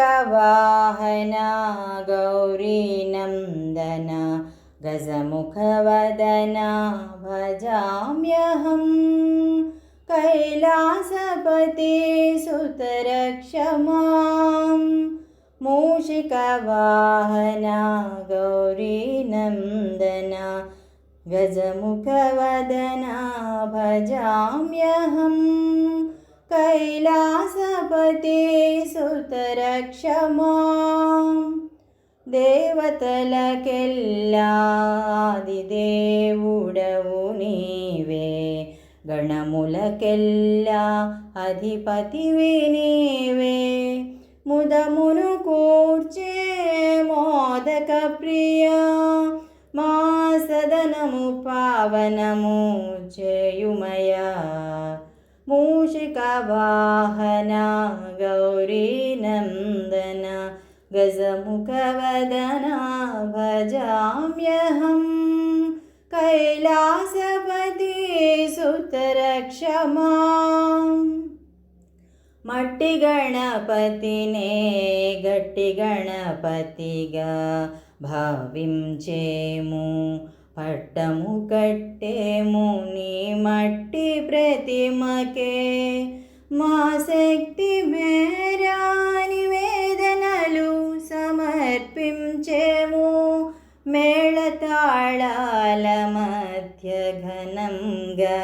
मूषिकवाहना गौरीनन्दना गजमुखवदना भजाम्यहं कैलासपते सुतरक्ष मां मूषिकवाहना गौरीनन्दना गजमुखवदना भजाम्यहं कैलासपते सुतरक्ष मां देवतलकेल्लादिदेवुडवु नीवे गणमुलकेल्ला अधिपतिवि नीवे मुदमुनु कूर्चे मोदकप्रिया मा सदनमु पावनमु చేయుమయా मूषिकवाहना गौरीनन्दना गजमुखवदना भजाम्यहं कैलासपति सुतरक्ष मां मट्टि गणपतिने गट्टि गणपतिगा भाविंचेमु पट्टमु कट्टेमु नी मट्टि प्रतिमके మా శక్తి మేరా నివేదనలు సమర్పించేము మేళతాళాల మధ్య ఘనంగా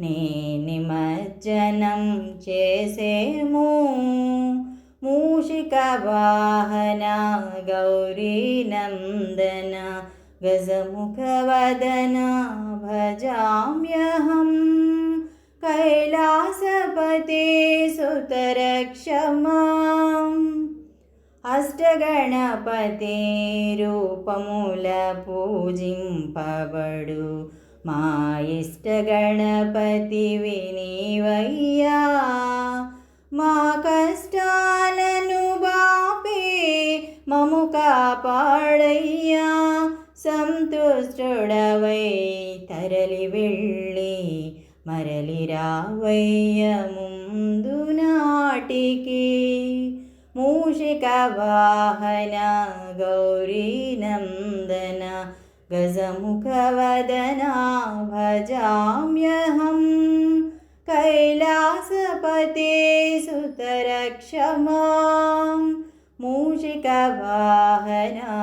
నీ నిమజ్జనం చేసేము మూషికవాహన గౌరీనందన గజముఖవదన భజామ్యహం कैलासपते सुतरक्ष मां अष्टगणपति रूपमुल पूजिंपबडु मा इष्टगणपतिवि नीवయ్యా మా కష్టాలను బాపి మము కాపాడయ్యా సంతుష్టుడవై తరలి వెళ్ళి మరలి రావయ్య ముందు నాటికి మూషికవాహన గౌరీనందన గజముఖవదన భజామ్యహం कैलासपते सुतरक्ष मां मूषिकवाहना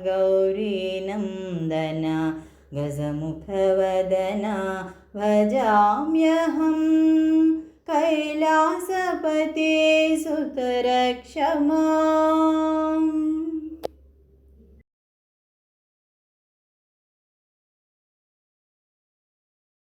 गौरीनन्दना गजमुखवदना भजाम्यहं कैलासपते सुतरक्ष माम्।